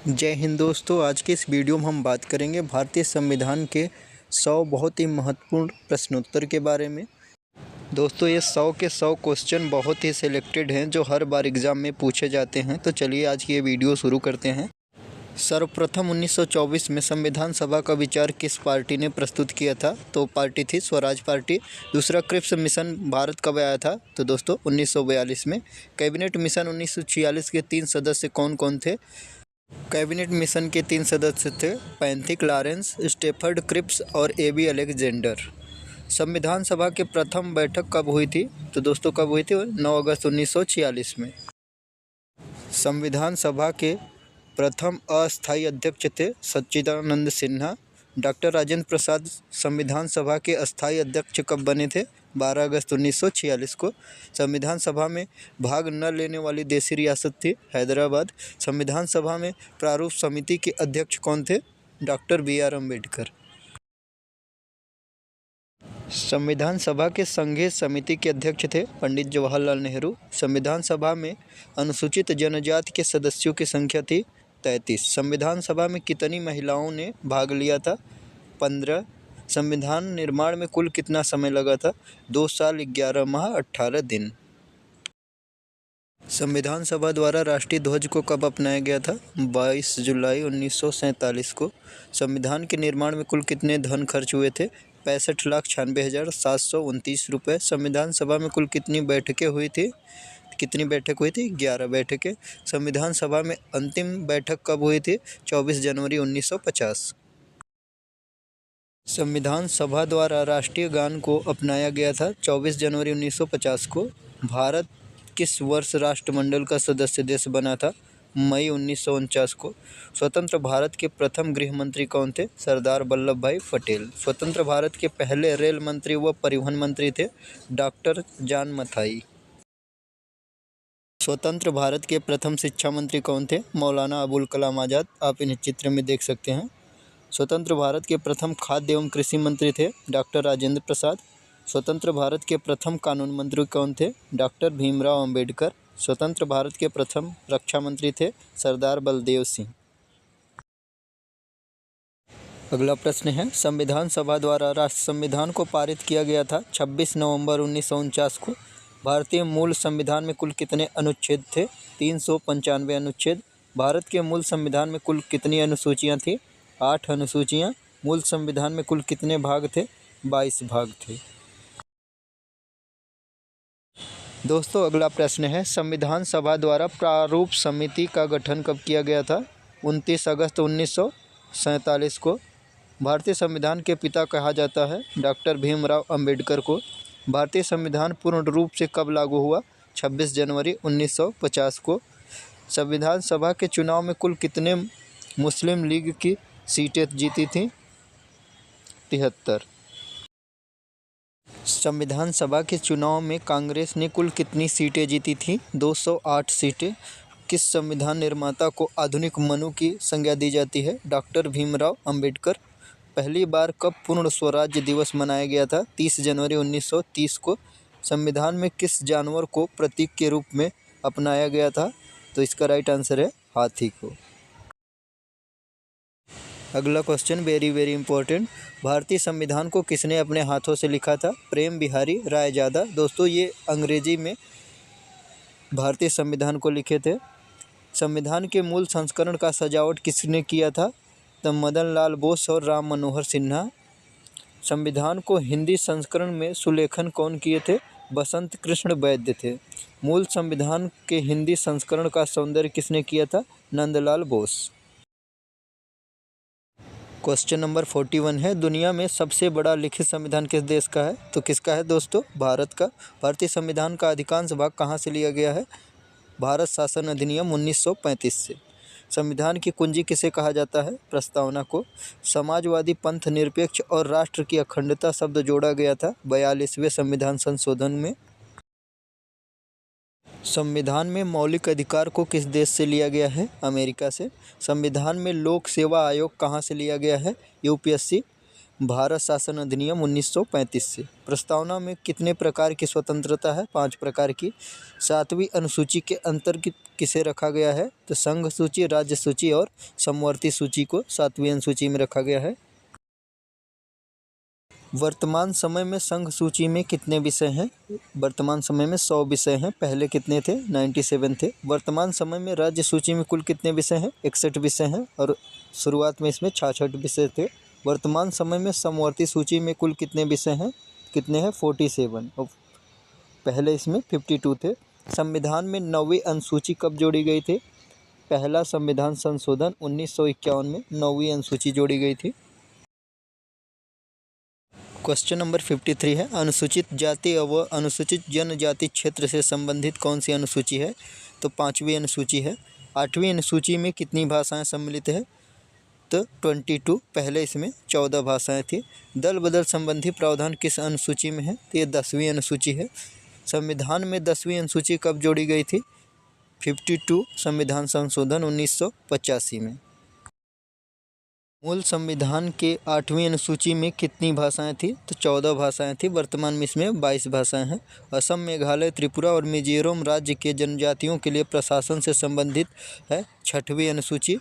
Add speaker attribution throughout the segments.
Speaker 1: जय हिंद दोस्तों। आज के इस वीडियो में हम बात करेंगे भारतीय संविधान के 100 बहुत ही महत्वपूर्ण प्रश्नोत्तर के बारे में। दोस्तों ये 100 के 100 क्वेश्चन बहुत ही सिलेक्टेड हैं जो हर बार एग्ज़ाम में पूछे जाते हैं। तो चलिए आज की ये वीडियो शुरू करते हैं। सर्वप्रथम 1924 में संविधान सभा का विचार किस पार्टी ने प्रस्तुत किया था? तो पार्टी थी स्वराज पार्टी। दूसरा, क्रिप्स मिशन भारत कब आया था? तो दोस्तों 1942 में। कैबिनेट मिशन 1946 के 3 सदस्य कौन कौन थे? कैबिनेट मिशन के 3 सदस्य थे पैंथिक लॉरेंस, स्टेफर्ड क्रिप्स और एबी अलेक्जेंडर। संविधान सभा की प्रथम बैठक कब हुई थी? तो दोस्तों कब हुई थी? 9 अगस्त 1946 में। संविधान सभा के प्रथम अस्थायी अध्यक्ष थे सच्चिदानंद सिन्हा। डॉक्टर राजेंद्र प्रसाद संविधान सभा के अस्थायी अध्यक्ष कब बने थे? 12 अगस्त 1946 को। संविधान सभा में भाग न लेने वाली देशी रियासत थी हैदराबाद। संविधान सभा में प्रारूप समिति के अध्यक्ष कौन थे? Doctor B R. अम्बेडकर। संविधान सभा के संघीय समिति के अध्यक्ष थे पंडित जवाहरलाल नेहरू। संविधान सभा में अनुसूचित जनजाति के सदस्यों की संख्या थी 33। संविधान सभा में कितनी महिलाओं ने भाग लिया था? 15। संविधान निर्माण में कुल कितना समय लगा था? 2 साल 11 माह 18 दिन। संविधान सभा द्वारा राष्ट्रीय ध्वज को कब अपनाया गया था? 22 जुलाई 1947 को। संविधान के निर्माण में कुल कितने धन खर्च हुए थे? 65,96,729 रुपये। संविधान सभा में कुल कितनी बैठकें हुई थी? 11 बैठकें। संविधान सभा में अंतिम बैठक कब हुई थी? 24 जनवरी 1950। संविधान सभा द्वारा राष्ट्रीय गान को अपनाया गया था 24 जनवरी 1950 को। भारत किस वर्ष राष्ट्रमंडल का सदस्य देश बना था? मई 1949 को। स्वतंत्र भारत के प्रथम गृह मंत्री कौन थे? सरदार वल्लभ भाई पटेल। स्वतंत्र भारत के पहले रेल मंत्री व परिवहन मंत्री थे डॉक्टर जॉन मथाई। स्वतंत्र भारत के प्रथम शिक्षा मंत्री कौन थे? मौलाना अबुल कलाम आज़ाद। आप इन्हें चित्र में देख सकते हैं। स्वतंत्र भारत के प्रथम खाद्य एवं कृषि मंत्री थे डॉक्टर राजेंद्र प्रसाद। स्वतंत्र भारत के प्रथम कानून मंत्री कौन थे? डॉक्टर भीमराव अंबेडकर। स्वतंत्र भारत के प्रथम रक्षा मंत्री थे सरदार बलदेव सिंह। अगला प्रश्न है, संविधान सभा द्वारा राष्ट्र संविधान को पारित किया गया था 26 नवंबर 1949 को। भारतीय मूल संविधान में कुल कितने अनुच्छेद थे? 395 अनुच्छेद। भारत के मूल संविधान में कुल कितनी अनुसूचियाँ थीं? 8 अनुसूचियाँ। मूल संविधान में कुल कितने भाग थे? 22 भाग थे। दोस्तों अगला प्रश्न है, संविधान सभा द्वारा प्रारूप समिति का गठन कब किया गया था? 29 अगस्त 1947 को। भारतीय संविधान के पिता कहा जाता है डॉक्टर भीमराव अंबेडकर को। भारतीय संविधान पूर्ण रूप से कब लागू हुआ? 26 जनवरी 1950 को। संविधान सभा के चुनाव में कुल कितने मुस्लिम लीग की सीटें जीती थीं? 73। संविधान सभा के चुनाव में कांग्रेस ने कुल कितनी सीटें जीती थीं? 208 सीटें। किस संविधान निर्माता को आधुनिक मनु की संज्ञा दी जाती है? डॉक्टर भीमराव अंबेडकर। पहली बार कब पूर्ण स्वराज्य दिवस मनाया गया था? 30 जनवरी 1930 को। संविधान में किस जानवर को प्रतीक के रूप में अपनाया गया था? तो इसका राइट आंसर है हाथी को। अगला क्वेश्चन वेरी इंपॉर्टेंट, भारतीय संविधान को किसने अपने हाथों से लिखा था? प्रेम बिहारी रायजादा। दोस्तों ये अंग्रेजी में भारतीय संविधान को लिखे थे। संविधान के मूल संस्करण का सजावट किसने किया था? तो मदन लाल बोस और राम मनोहर सिन्हा। संविधान को हिंदी संस्करण में सुलेखन कौन किए थे? बसंत कृष्ण वैद्य थे। मूल संविधान के हिंदी संस्करण का सौंदर्य किसने किया था? नंदलाल बोस। क्वेश्चन नंबर 41 है, दुनिया में सबसे बड़ा लिखित संविधान किस देश का है? तो किसका है दोस्तों? भारत का। भारतीय संविधान का अधिकांश भाग कहाँ से लिया गया है? भारत शासन अधिनियम 1935 से। संविधान की कुंजी किसे कहा जाता है? प्रस्तावना को। समाजवादी, पंथ निरपेक्ष और राष्ट्र की अखंडता शब्द जोड़ा गया था 42वें संविधान संशोधन में। संविधान में मौलिक अधिकार को किस देश से लिया गया है? अमेरिका से। संविधान में लोक सेवा आयोग कहाँ से लिया गया है? यूपीएससी। भारत शासन अधिनियम 1935 से। प्रस्तावना में कितने प्रकार की स्वतंत्रता है? 5 प्रकार की। 7वीं अनुसूची के अंतर्गत किसे रखा गया है? तो संघ सूची, राज्य सूची और समवर्ती सूची को 7वीं अनुसूची में रखा गया है। वर्तमान समय में संघ सूची में कितने विषय हैं? वर्तमान समय में 100 विषय हैं। पहले कितने थे? 97 थे। वर्तमान समय में राज्य सूची में कुल कितने विषय हैं? 61 विषय हैं और शुरुआत में इसमें 66 विषय थे। वर्तमान समय में समवर्ती सूची में कुल कितने विषय हैं? कितने हैं? 47 और पहले इसमें 52 थे। संविधान में 9वीं अनुसूची कब जोड़ी गई थी? पहला संविधान संशोधन 1951 में 9वीं अनुसूची जोड़ी गई थी। क्वेश्चन नंबर 53 है, अनुसूचित जाति व अनुसूचित जनजाति क्षेत्र से संबंधित कौन सी अनुसूची है? तो 5वीं अनुसूची है। 8वीं अनुसूची में कितनी भाषाएं सम्मिलित है? तो 22। पहले इसमें 14 भाषाएं थी। दल बदल संबंधी प्रावधान किस अनुसूची में है? तो ये 10वीं अनुसूची है। संविधान में 10वीं अनुसूची कब जोड़ी गई थी? 52 संविधान संशोधन 1985 में। मूल संविधान के 8वीं अनुसूची में कितनी भाषाएं थी? तो 14 भाषाएं थी। वर्तमान में इसमें 22 भाषाएं हैं। असम, मेघालय, त्रिपुरा और मिजोरम राज्य के जनजातियों के लिए प्रशासन से संबंधित है 6वीं अनुसूची।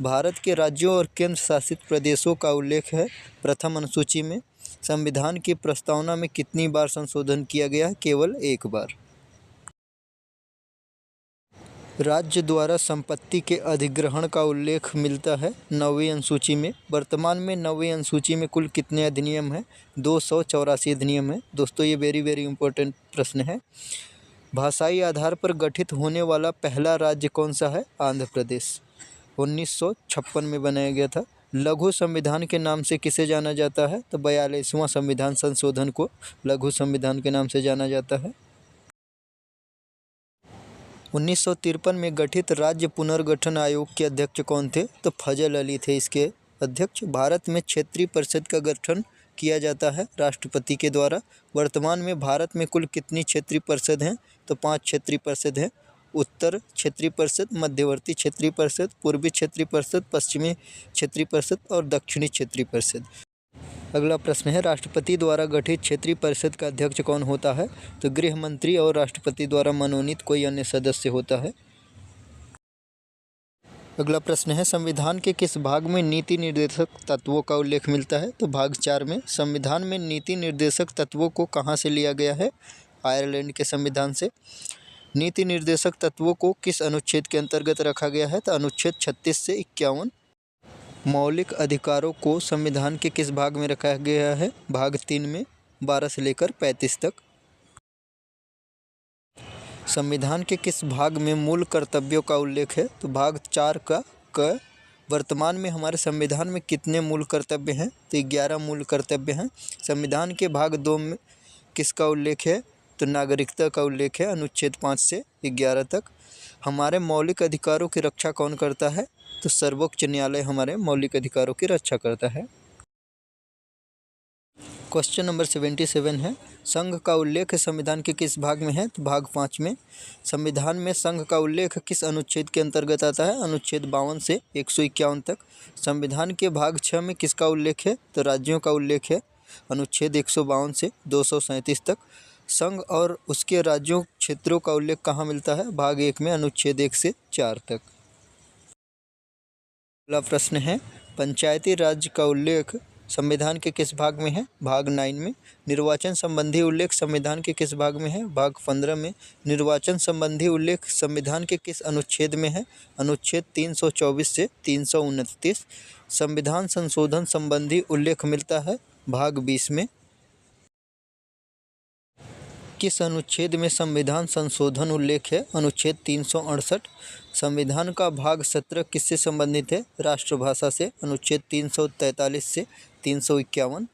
Speaker 1: भारत के राज्यों और केंद्र शासित प्रदेशों का उल्लेख है 1म अनुसूची में। संविधान की प्रस्तावना में कितनी बार संशोधन किया गया है? केवल 1 बार। राज्य द्वारा संपत्ति के अधिग्रहण का उल्लेख मिलता है 9वीं अनुसूची में। वर्तमान में 9वीं अनुसूची में कुल कितने अधिनियम हैं? 284 अधिनियम है। दोस्तों ये वेरी इंपॉर्टेंट प्रश्न है। भाषाई आधार पर गठित होने वाला पहला राज्य कौन सा है? आंध्र प्रदेश 1956 में बनाया गया था। लघु संविधान के नाम से किसे जाना जाता है? तो 42वां संविधान संशोधन को लघु संविधान के नाम से जाना जाता है। 1953 में गठित राज्य पुनर्गठन आयोग के अध्यक्ष कौन थे? तो फजल अली थे इसके अध्यक्ष। भारत में क्षेत्रीय परिषद का गठन किया जाता है राष्ट्रपति के द्वारा। वर्तमान में भारत में कुल कितनी क्षेत्रीय परिषद हैं? तो 5 क्षेत्रीय परिषद हैं। उत्तर क्षेत्रीय परिषद, मध्यवर्ती क्षेत्रीय परिषद, पूर्वी क्षेत्रीय परिषद, पश्चिमी क्षेत्रीय परिषद और दक्षिणी क्षेत्रीय परिषद। अगला प्रश्न है, राष्ट्रपति द्वारा गठित क्षेत्रीय परिषद का अध्यक्ष कौन होता है? तो गृह मंत्री और राष्ट्रपति द्वारा मनोनीत कोई अन्य सदस्य होता है। अगला प्रश्न है, संविधान के किस भाग में नीति निर्देशक तत्वों का उल्लेख मिलता है? तो भाग 4 में। संविधान में नीति निर्देशक तत्वों को कहाँ से लिया गया है? आयरलैंड के संविधान से। नीति निर्देशक तत्वों को किस अनुच्छेद के अंतर्गत रखा गया है? तो अनुच्छेद 36 से 51। मौलिक अधिकारों को संविधान के किस भाग में रखा गया है? भाग 3 में 12 से लेकर 35 तक। संविधान के किस भाग में मूल कर्तव्यों का उल्लेख है? तो भाग 4 का क। वर्तमान में हमारे संविधान में कितने मूल कर्तव्य हैं? तो 11 मूल कर्तव्य हैं। संविधान के भाग 2 में किसका उल्लेख है? तो नागरिकता का उल्लेख है अनुच्छेद 5 से 11 तक। हमारे मौलिक अधिकारों की रक्षा कौन करता है? तो सर्वोच्च न्यायालय हमारे मौलिक अधिकारों की रक्षा करता है। क्वेश्चन नंबर 77 है, संघ का उल्लेख संविधान के किस भाग में है? तो भाग 5 में। संविधान में संघ का उल्लेख किस अनुच्छेद के अंतर्गत आता है? अनुच्छेद 52 से 151 तक। संविधान के भाग 6 में किसका उल्लेख है? तो राज्यों का उल्लेख है अनुच्छेद 152 से 237 तक। संघ और उसके राज्यों क्षेत्रों का उल्लेख कहाँ मिलता है? भाग 1 में अनुच्छेद 1 से 4 तक। अगला प्रश्न है, पंचायती राज का उल्लेख संविधान के किस भाग में है? भाग 9 में। निर्वाचन संबंधी उल्लेख संविधान के किस भाग में है? भाग 15 में। निर्वाचन संबंधी उल्लेख संविधान के किस अनुच्छेद में है? अनुच्छेद 324 से 329। संविधान संशोधन संबंधी उल्लेख मिलता है भाग 20 में। किस अनुच्छेद में संविधान संशोधन उल्लेख है? अनुच्छेद 368। संविधान का भाग 17 किससे संबंधित है? राष्ट्रभाषा से। अनुच्छेद 343 से 351।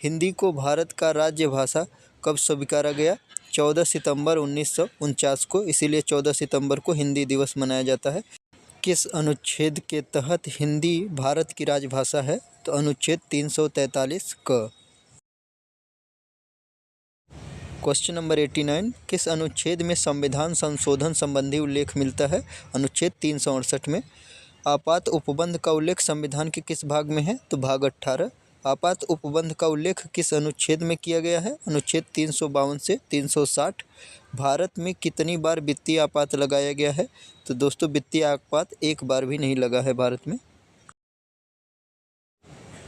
Speaker 1: हिंदी को भारत का राज्य भाषा कब स्वीकारा गया? 14 सितंबर 1949 को, इसीलिए 14 सितंबर को हिंदी दिवस मनाया जाता है। किस अनुच्छेद के तहत हिंदी भारत की राजभाषा है? तो अनुच्छेद 343 क। क्वेश्चन नंबर 89, किस अनुच्छेद में संविधान संशोधन संबंधी उल्लेख मिलता है? अनुच्छेद 368 में। आपात उपबंध का उल्लेख संविधान के किस भाग में है? तो भाग 18। आपात उपबंध का उल्लेख किस अनुच्छेद में किया गया है? अनुच्छेद 352 से 360। भारत में कितनी बार वित्तीय आपात लगाया गया है? तो दोस्तों वित्तीय आपात एक बार भी नहीं लगा है भारत में।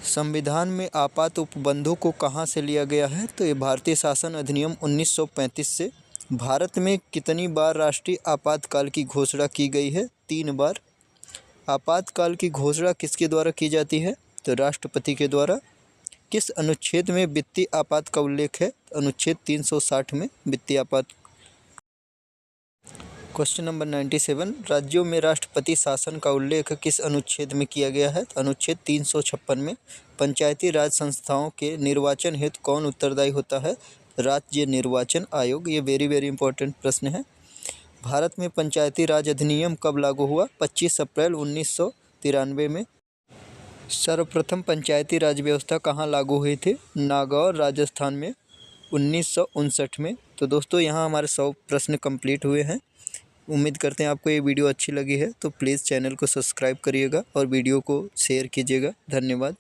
Speaker 1: संविधान में आपात उपबंधों को कहाँ से लिया गया है? तो ये भारतीय शासन अधिनियम 1935 से। भारत में कितनी बार राष्ट्रीय आपातकाल की घोषणा की गई है? 3 बार। आपातकाल की घोषणा किसके द्वारा की जाती है? तो राष्ट्रपति के द्वारा। किस अनुच्छेद में वित्तीय आपात का उल्लेख है? अनुच्छेद 360 में वित्तीय आपात। क्वेश्चन नंबर 97, राज्यों में राष्ट्रपति शासन का उल्लेख किस अनुच्छेद में किया गया है? अनुच्छेद 356 में। पंचायती राज संस्थाओं के निर्वाचन हेतु कौन उत्तरदायी होता है? राज्य निर्वाचन आयोग। ये वेरी इंपॉर्टेंट प्रश्न है। भारत में पंचायती राज अधिनियम कब लागू हुआ? 25 अप्रैल 1993 में। सर्वप्रथम पंचायती राज व्यवस्था कहाँ लागू हुई थी? नागौर, राजस्थान में 1959 में। तो दोस्तों यहाँ हमारे 100 प्रश्न कंप्लीट हुए हैं। उम्मीद करते हैं आपको ये वीडियो अच्छी लगी है, तो प्लीज़ चैनल को सब्सक्राइब करिएगा और वीडियो को शेयर कीजिएगा। धन्यवाद।